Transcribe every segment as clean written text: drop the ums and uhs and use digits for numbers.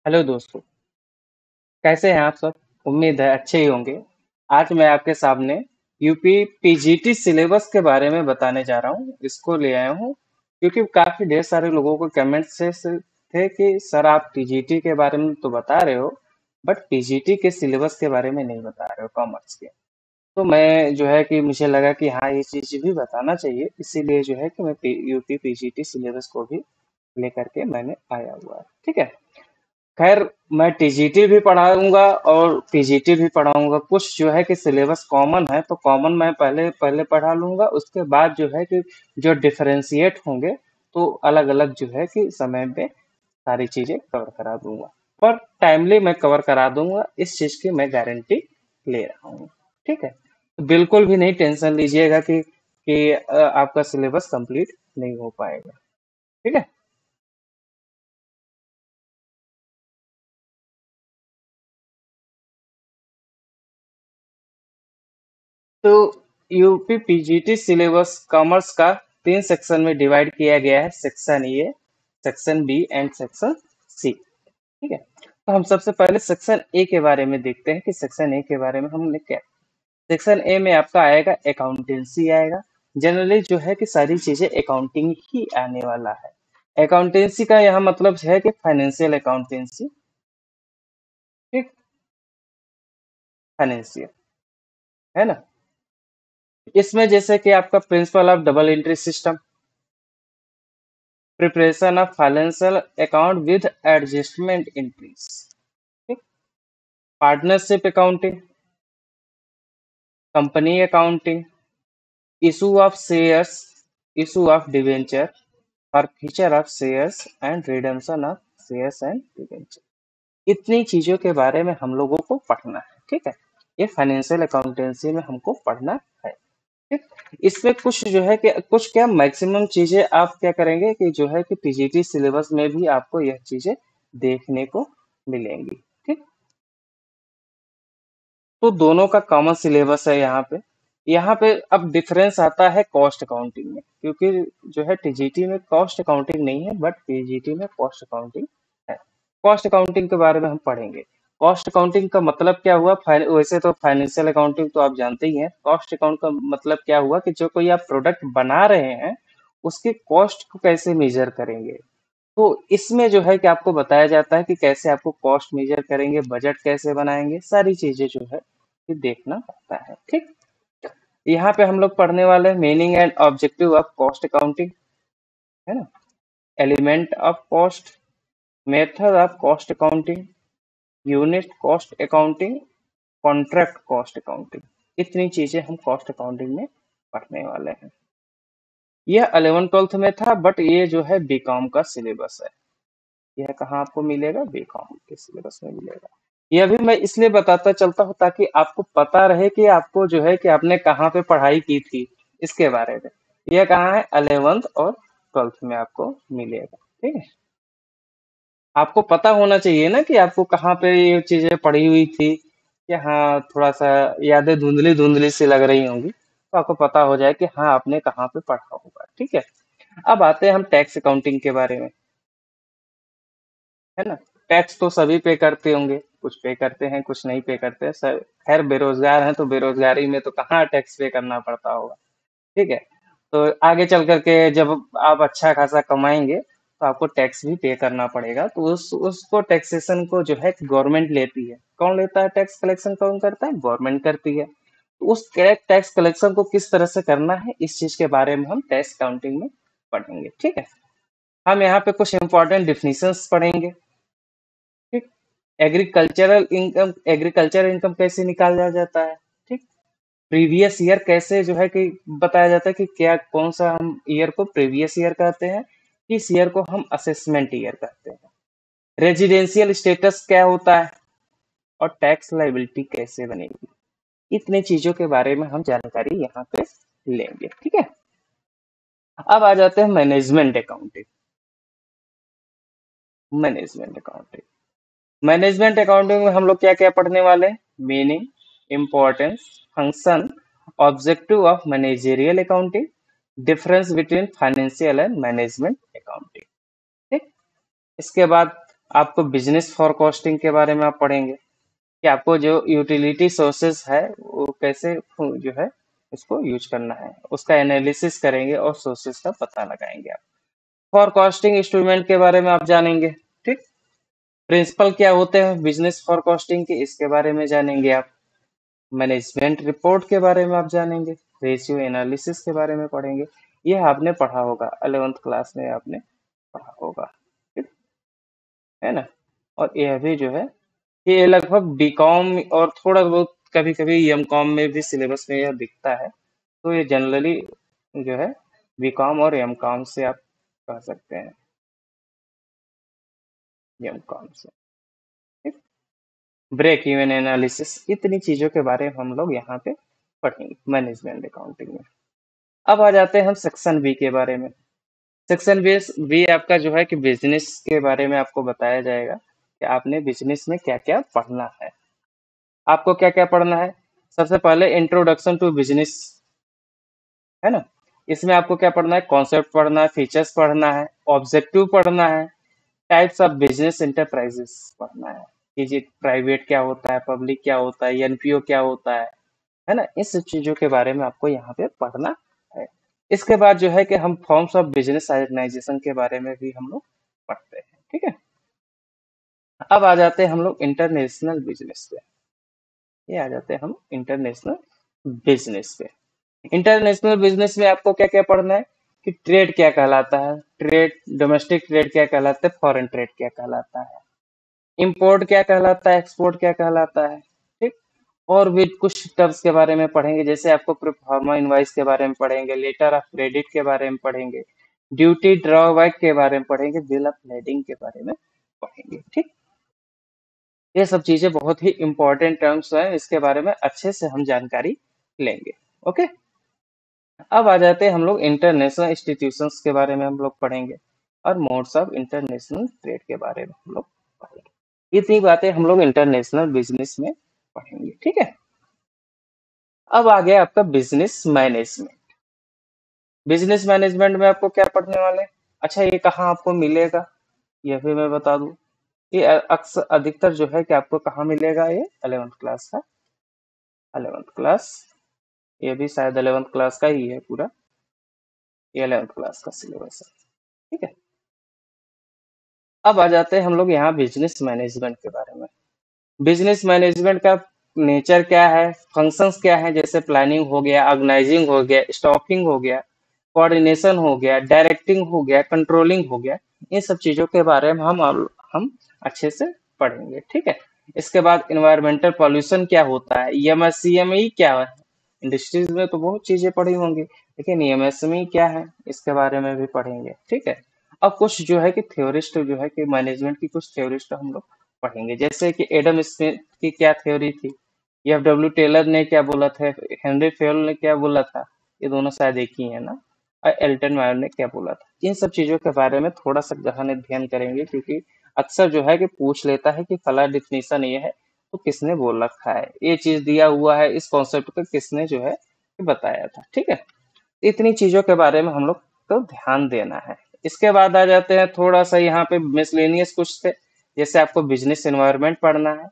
Hello दोस्तों, कैसे हैं आप सब? उम्मीद है अच्छे ही होंगे। आज मैं आपके सामने यूपी पीजीटी सिलेबस के बारे में बताने जा रहा हूँ। इसको ले आया हूँ क्योंकि काफी ढेर सारे लोगों को कमेंट से थे कि सर आप पीजीटी के बारे में तो बता रहे हो, बट पीजीटी के सिलेबस के बारे में नहीं बता रहे हो, कॉमर्स के। तो मैं जो है कि मुझे लगा कि हाँ ये चीज भी बताना चाहिए, इसीलिए जो है कि मैं यूपी पीजीटी सिलेबस को भी लेकर के मैंने आया हुआ है। ठीक है। खैर, मैं टीजीटी भी पढ़ाऊंगा और पीजीटी भी पढ़ाऊंगा। कुछ जो है कि सिलेबस कॉमन है तो कॉमन मैं पहले पहले पढ़ा लूंगा, उसके बाद जो है कि जो डिफरेंशिएट होंगे तो अलग अलग जो है कि समय में सारी चीजें कवर करा दूंगा। पर टाइमली मैं कवर करा दूंगा, इस चीज की मैं गारंटी ले रहा हूँ। ठीक है। तो बिल्कुल भी नहीं टेंशन लीजिएगा कि आपका सिलेबस कंप्लीट नहीं हो पाएगा। ठीक है। तो यूपी पीजीटी सिलेबस कॉमर्स का 3 सेक्शन में डिवाइड किया गया है। Section A, section B and section C. ठीक है। तो हम सबसे पहले सेक्शन ए के बारे में देखते हैं कि सेक्शन ए के बारे में हमने क्या। सेक्शन ए में आपका आएगा अकाउंटेंसी आएगा। जनरली जो है कि सारी चीजें अकाउंटिंग ही आने वाला है। अकाउंटेंसी का यहाँ मतलब है कि फाइनेंशियल अकाउंटेंसी। ठीक। फाइनेंशियल, है ना। इसमें जैसे कि आपका principle of double entry system, preparation of financial account with adjustment entries, ठीक। Partnership accounting, company accounting, issue of shares, issue of debenture, forfeiture of shares and redemption of shares and debenture. इतनी चीजों के बारे में हम लोगों को पढ़ना है। ठीक है। ये फाइनेंशियल अकाउंटेंसी में हमको पढ़ना है। ठीक। इसमें कुछ जो है कि कुछ क्या मैक्सिमम चीजें आप क्या करेंगे कि जो है कि पीजीटी सिलेबस में भी आपको यह चीजें देखने को मिलेंगी। ठीक। तो दोनों का कॉमन सिलेबस है यहाँ पे। यहाँ पे अब डिफरेंस आता है कॉस्ट अकाउंटिंग में, क्योंकि जो है टीजीटी में कॉस्ट अकाउंटिंग नहीं है बट पीजीटी में कॉस्ट अकाउंटिंग है। कॉस्ट अकाउंटिंग के बारे में हम पढ़ेंगे। कॉस्ट अकाउंटिंग का मतलब क्या हुआ? वैसे तो फाइनेंशियल अकाउंटिंग तो आप जानते ही हैं। कॉस्ट अकाउंट का मतलब क्या हुआ कि जो कोई आप प्रोडक्ट बना रहे हैं उसके कॉस्ट को कैसे मेजर करेंगे। तो इसमें जो है कि आपको बताया जाता है कि कैसे आपको कॉस्ट मेजर करेंगे, बजट कैसे बनाएंगे, सारी चीजें जो है ये देखना पड़ता है। ठीक। यहाँ पे हम लोग पढ़ने वाले हैं meaning and objective of cost accounting, है ना। Element of cost, method of cost accounting, unit cost accounting, contract cost accounting. इतनी चीजें हम कॉस्ट अकाउंटिंग में पढ़ने वाले हैं। यह 11th 12th में था बट ये जो है बीकॉम का सिलेबस है। यह कहाँ आपको मिलेगा? बीकॉम के सिलेबस में मिलेगा। यह भी मैं इसलिए बताता चलता हूँ ताकि आपको पता रहे कि आपको जो है कि आपने कहाँ पे पढ़ाई की थी इसके बारे में। यह कहाँ है? 11th और 12th में आपको मिलेगा। ठीक है। आपको पता होना चाहिए ना कि आपको कहाँ पे ये चीजें पढ़ी हुई थी, कि हाँ थोड़ा सा यादें धुंधली धुंधली सी लग रही होंगी, तो आपको पता हो जाए कि हाँ आपने कहाँ पे पढ़ा होगा। ठीक है। अब आते हैं हम टैक्स अकाउंटिंग के बारे में, है ना। टैक्स तो सभी पे करते होंगे, कुछ पे करते हैं कुछ नहीं पे करते हैं सब। खैर बेरोजगार हैं तो बेरोजगारी में तो कहाँ टैक्स पे करना पड़ता होगा। ठीक है। तो आगे चल करके जब आप अच्छा खासा कमाएंगे तो आपको टैक्स भी पे करना पड़ेगा, तो उसको टैक्सेशन को जो है गवर्नमेंट लेती है। कौन लेता है? टैक्स कलेक्शन कौन करता है? गवर्नमेंट करती है। तो उस टैक्स कलेक्शन को किस तरह से करना है इस चीज के बारे में हम टैक्स काउंटिंग में पढ़ेंगे। ठीक है। हम यहाँ पे कुछ इंपॉर्टेंट डिफिनीशंस पढ़ेंगे। ठीक। एग्रीकल्चरल इनकम कैसे निकाला जाता है। ठीक। प्रीवियस ईयर कैसे जो है कि बताया जाता है कि क्या कौन सा हम ईयर को प्रीवियस ईयर कहते हैं, किस ईयर को हम असेसमेंट ईयर कहते हैं। रेजिडेंशियल स्टेटस क्या होता है और टैक्स लाइबिलिटी कैसे बनेगी। इतने चीजों के बारे में हम जानकारी यहाँ पे लेंगे। ठीक है। अब आ जाते हैं management accounting. Management accounting management accounting में हम लोग क्या क्या पढ़ने वाले हैं? Meaning, importance, function, objective of managerial accounting, difference between financial and management accounting. ठीक। इसके बाद आपको बिजनेस फॉरकास्टिंग के बारे में आप पढ़ेंगे कि आपको जो यूटिलिटी सोर्सेस है वो कैसे जो है उसको यूज करना है, उसका एनालिसिस करेंगे और सोर्सेस का पता लगाएंगे आप। फॉरकास्टिंग इंस्ट्रूमेंट के बारे में आप जानेंगे। ठीक। प्रिंसिपल क्या होते हैं बिजनेस फॉरकास्टिंग के, इसके बारे में जानेंगे आप। मैनेजमेंट रिपोर्ट के बारे में आप जानेंगे। रेशियो एनालिसिस के बारे में पढ़ेंगे। ये आपने पढ़ा होगा 11th क्लास में, आपने पढ़ा होगा। ठीक है ना। और यह भी जो है ये लगभग बीकॉम और थोड़ा बहुत कभी कभी एमकॉम में भी सिलेबस में यह दिखता है। तो ये जनरली जो है बीकॉम और एमकॉम से आप कह सकते हैं, एमकॉम से। ठीक। ब्रेक इवन एनालिसिस, इतनी चीजों के बारे में हम लोग यहाँ पे पढ़ेंगे मैनेजमेंट अकाउंटिंग में। अब आ जाते हैं हम सेक्शन बी के बारे में। सेक्शन बी बी आपका जो है कि बिजनेस के बारे में आपको बताया जाएगा कि आपने बिजनेस में क्या क्या पढ़ना है। आपको क्या क्या पढ़ना है? सबसे पहले इंट्रोडक्शन टू बिजनेस, है ना। इसमें आपको क्या पढ़ना है? कॉन्सेप्ट पढ़ना है, फीचर्स पढ़ना है, ऑब्जेक्टिव पढ़ना है, टाइप्स ऑफ बिजनेस इंटरप्राइजेस पढ़ना है कि जी प्राइवेट क्या होता है, पब्लिक क्या होता है, एनपीओ क्या होता है ना। इस सब चीजों के बारे में आपको यहाँ पे पढ़ना है। इसके बाद जो है कि हम फॉर्म्स ऑफ बिजनेस ऑर्गेनाइजेशन के बारे में भी हम लोग पढ़ते हैं। ठीक है। अब आ जाते हैं हम लोग इंटरनेशनल बिजनेस पे। ये आ जाते हैं हम इंटरनेशनल बिजनेस पे। इंटरनेशनल बिजनेस में आपको क्या क्या पढ़ना है कि ट्रेड क्या कहलाता है, ट्रेड डोमेस्टिक ट्रेड क्या कहलाता है, फॉरेन ट्रेड क्या कहलाता है, इंपोर्ट क्या कहलाता है, एक्सपोर्ट क्या कहलाता है। ठीक। और भी कुछ टर्म्स के बारे में पढ़ेंगे, जैसे आपको प्रोफार्मा इनवाइस के बारे में पढ़ेंगे, लेटर ऑफ क्रेडिट के बारे में पढ़ेंगे, ड्यूटी ड्रॉबैक के बारे में पढ़ेंगे, बिल ऑफ लेडिंग के बारे में पढ़ेंगे। ठीक। ये सब चीजें बहुत ही इंपॉर्टेंट टर्म्स हैं, इसके बारे में अच्छे से हम जानकारी लेंगे। ओके। अब आ जाते हैं हम लोग इंटरनेशनल इंस्टीट्यूशंस के बारे में हम लोग पढ़ेंगे और मोड्स ऑफ इंटरनेशनल ट्रेड के बारे में हम लोग पढ़ेंगे। इतनी बातें हम लोग इंटरनेशनल बिजनेस में पढ़ेंगे। ठीक है। अब आ गया आपका बिजनेस मैनेजमेंट। बिजनेस मैनेजमेंट में आपको क्या पढ़ने वाले हैं? अच्छा, ये कहाँ आपको मिलेगा यह भी मैं बता दूं। ये अक्सर अधिकतर जो है कि आपको कहाँ मिलेगा, ये 11th क्लास का, 11th क्लास, ये भी शायद 11th क्लास का ही है पूरा, ये 11th क्लास का सिलेबस है। ठीक है। अब आ जाते हैं हम लोग यहाँ बिजनेस मैनेजमेंट के बारे में। बिजनेस मैनेजमेंट का नेचर क्या है, फंक्शंस क्या है, जैसे प्लानिंग हो गया, ऑर्गेनाइजिंग हो गया, स्टॉकिंग हो गया, कोऑर्डिनेशन हो गया, डायरेक्टिंग हो गया, कंट्रोलिंग हो गया। इन सब चीजों के बारे में हम अच्छे से पढ़ेंगे। ठीक है। इसके बाद इन्वायरमेंटल पॉल्यूशन क्या होता है, ईएमएसईएमई क्या है। इंडस्ट्रीज में तो बहुत चीजें पढ़ी होंगी, लेकिन ईएमएसएमई क्या है इसके बारे में भी पढ़ेंगे। ठीक है। अब कुछ जो है कि थ्योरिस्ट जो है कि मैनेजमेंट की कुछ थ्योरिस्ट हम लोग पढ़ेंगे, जैसे कि एडम स्मिथ की क्या थ्योरी थी, एफ डब्ल्यू टेलर ने क्या बोला था, हेनरी फेल ने क्या बोला था, ये दोनों शायद एक ही है ना, और एल्टन मायर ने क्या बोला था। इन सब चीजों के बारे में थोड़ा सा गहन अध्ययन करेंगे, क्योंकि अक्सर जो है कि पूछ लेता है कि फला डिफिनेशन ये है तो किसने बोल रखा है, ये चीज दिया हुआ है, इस कॉन्सेप्ट को किसने जो है बताया था। ठीक है। इतनी चीजों के बारे में हम लोग को ध्यान देना है। इसके बाद आ जाते हैं थोड़ा सा यहाँ पे मिसलेनियस कुछ थे, जैसे आपको बिजनेस एनवायरनमेंट पढ़ना है,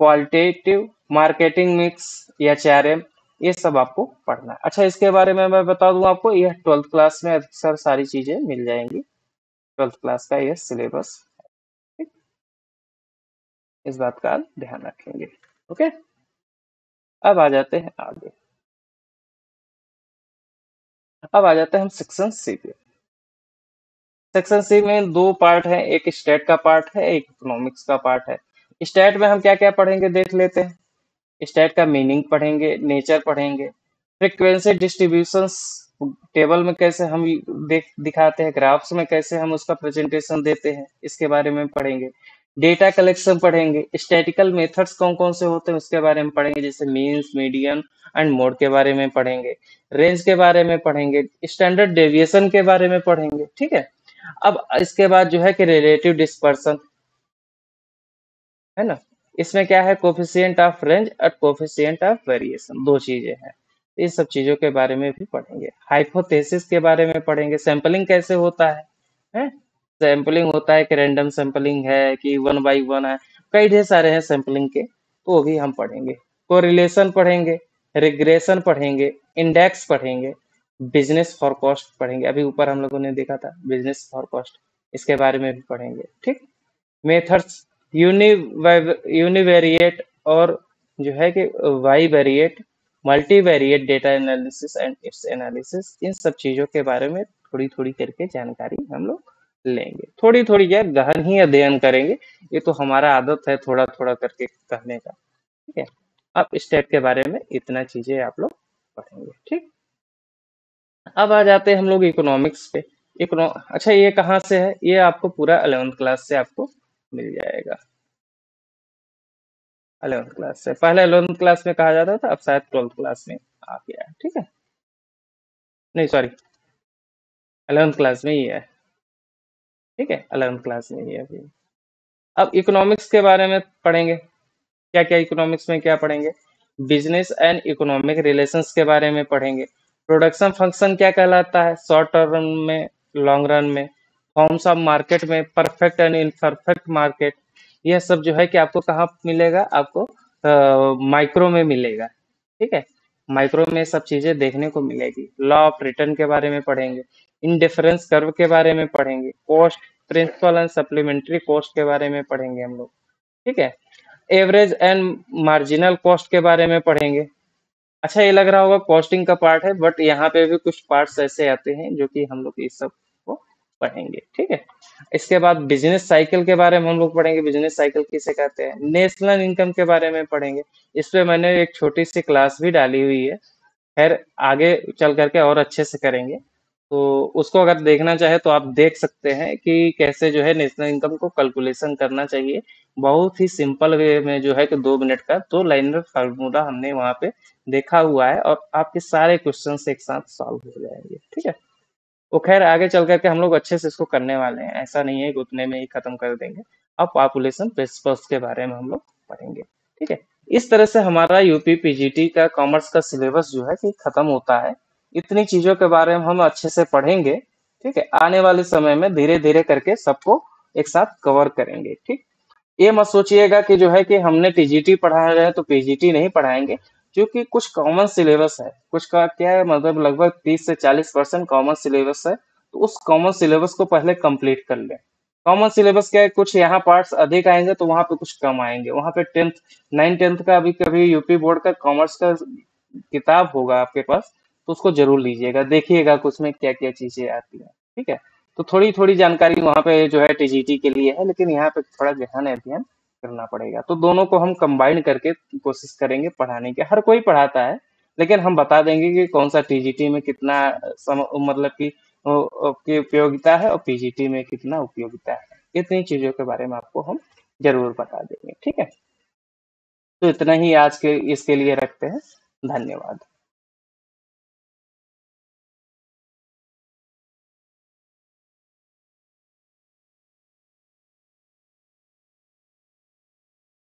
क्वालिटेटिव मार्केटिंग मिक्स या एचआरएम, ये सब आपको पढ़ना है। अच्छा, इसके बारे में मैं बता दूं आपको, यह 12th क्लास में अक्सर सारी चीजें मिल जाएंगी, 12th क्लास का यह सिलेबस। ठीक। इस बात का ध्यान रखेंगे। ओके। अब आ जाते हैं आगे। अब आ जाते हैं हम सेक्शन सी पे। सेक्शन सी में दो पार्ट है, एक स्टेट का पार्ट है, एक इकोनॉमिक्स का पार्ट है। स्टेट में हम क्या क्या पढ़ेंगे देख लेते हैं। स्टेट का मीनिंग पढ़ेंगे, नेचर पढ़ेंगे, फ्रीक्वेंसी डिस्ट्रीब्यूशंस टेबल में कैसे हम दिखाते हैं, ग्राफ्स में कैसे हम उसका प्रेजेंटेशन देते हैं, इसके बारे में पढ़ेंगे। डेटा कलेक्शन पढ़ेंगे, स्टैटिकल मेथड्स कौन कौन से होते हैं उसके बारे में पढ़ेंगे, जैसे मीन्स, मीडियन एंड मोड के बारे में पढ़ेंगे, रेंज के बारे में पढ़ेंगे, स्टैंडर्ड डेविएशन के बारे में पढ़ेंगे। ठीक है। अब इसके बाद जो है कि रिलेटिव डिस्पर्सन, है ना। इसमें क्या है, कोफिशिएंट ऑफ रेंज और कोफिशिएंट ऑफ वेरिएशन, दो चीजें हैं। इन सब चीजों के बारे में भी पढ़ेंगे। हाइपोथेसिस के बारे में पढ़ेंगे, सैंपलिंग कैसे होता है, हैं? सैंपलिंग होता है कि रैंडम सैंपलिंग है कि 1 by 1 है, कई ढेर सारे हैं सैंपलिंग के, तो वो भी हम पढ़ेंगे। कोरिलेशन पढ़ेंगे, रिग्रेशन पढ़ेंगे, इंडेक्स पढ़ेंगे, बिजनेस फॉर कॉस्ट पढ़ेंगे, अभी ऊपर हम लोगों ने देखा था बिजनेस फॉर कॉस्ट, इसके बारे में भी पढ़ेंगे। ठीक, मेथड्स, यूनि यूनिवेरिएट और जो है कि bivariate, multivariate data analysis and its analysis, इन सब चीजों के बारे में थोड़ी थोड़ी करके जानकारी हम लोग लेंगे। थोड़ी थोड़ी क्या, गहन ही अध्ययन करेंगे, ये तो हमारा आदत है थोड़ा थोड़ा करके कहने का। ठीक है, अब स्टेट के बारे में इतना चीजें आप लोग पढ़ेंगे। ठीक, अब आ जाते हैं हम लोग इकोनॉमिक्स पे। अच्छा, ये कहाँ से है? ये आपको पूरा 11th क्लास से आपको मिल जाएगा। 11th क्लास से, पहले 11th क्लास में कहा जाता था, अब शायद 12th क्लास में आ गया है। ठीक है, नहीं सॉरी, 11th क्लास में ही है। ठीक है, 11th क्लास में ही है अभी। अब इकोनॉमिक्स के बारे में पढ़ेंगे। क्या क्या इकोनॉमिक्स में क्या पढ़ेंगे? बिजनेस एंड इकोनॉमिक रिलेशंस के बारे में पढ़ेंगे। प्रोडक्शन फंक्शन क्या कहलाता है शॉर्ट टर्म में, लॉन्ग रन में, फॉर्म्स ऑफ मार्केट में, परफेक्ट एंड इनपरफेक्ट मार्केट, यह सब जो है कि आपको कहाँ मिलेगा? आपको माइक्रो में मिलेगा। ठीक है, माइक्रो में सब चीजें देखने को मिलेगी। लॉ ऑफ रिटर्न के बारे में पढ़ेंगे, इंडिफरेंस कर्व के बारे में पढ़ेंगे, cost principle and supplementary cost के बारे में पढ़ेंगे हम लोग। ठीक है, एवरेज एंड मार्जिनल कॉस्ट के बारे में पढ़ेंगे। अच्छा, ये लग रहा होगा कॉस्टिंग का पार्ट है, बट यहाँ पे भी कुछ पार्ट्स ऐसे आते हैं जो कि हम लोग इस सब को पढ़ेंगे। ठीक है, इसके बाद बिजनेस साइकिल के बारे में हम लोग पढ़ेंगे। बिजनेस साइकिल किसे कहते हैं? नेशनल इनकम के बारे में पढ़ेंगे। इस पे मैंने एक छोटी सी क्लास भी डाली हुई है, खैर आगे चल करके और अच्छे से करेंगे, तो उसको अगर देखना चाहे तो आप देख सकते हैं कि कैसे जो है नेशनल इनकम को कैलकुलेशन करना चाहिए। बहुत ही सिंपल वे में जो है कि 2 मिनट का 2 लाइनर फार्मूला हमने वहां पे देखा हुआ है, और आपके सारे क्वेश्चन एक साथ सॉल्व हो जाएंगे। ठीक है, वो खैर आगे चल करके हम लोग अच्छे से इसको करने वाले हैं, ऐसा नहीं है कि उतने में ही खत्म कर देंगे। अब पॉपुलेशन प्रिंसिपल्स के बारे में हम लोग पढ़ेंगे। ठीक है, इस तरह से हमारा यूपी पीजीटी का कॉमर्स का सिलेबस जो है कि खत्म होता है। इतनी चीजों के बारे में हम अच्छे से पढ़ेंगे। ठीक है, आने वाले समय में धीरे धीरे करके सबको एक साथ कवर करेंगे। ठीक, ये मत सोचिएगा कि जो है कि हमने टीजीटी पढ़ा रहे हैं तो पीजीटी नहीं पढ़ाएंगे, क्योंकि कुछ कॉमन सिलेबस है। कुछ का क्या है, मतलब लगभग 30 से 40% कॉमन सिलेबस है, तो उस कॉमन सिलेबस को पहले कंप्लीट कर लें। कॉमन सिलेबस क्या है, कुछ यहाँ पार्ट्स अधिक आएंगे तो वहां पे कुछ कम आएंगे। वहां पे 9th 10th का अभी कभी यूपी बोर्ड का कॉमर्स का किताब होगा आपके पास, तो उसको जरूर लीजिएगा, देखिएगा कि उसमें क्या क्या चीजें आती हैं। ठीक है, तो थोड़ी थोड़ी जानकारी वहां पे जो है टीजीटी के लिए है, लेकिन यहाँ पे थोड़ा गहन अध्ययन करना पड़ेगा। तो दोनों को हम कंबाइन करके कोशिश करेंगे पढ़ाने की। हर कोई पढ़ाता है, लेकिन हम बता देंगे कि कौन सा टीजीटी में कितना मतलब कि की उपयोगिता है और पीजीटी में कितना उपयोगिता है। इतनी चीजों के बारे में आपको हम जरूर बता देंगे। ठीक है, तो इतना ही आज के इसके लिए रखते हैं। धन्यवाद।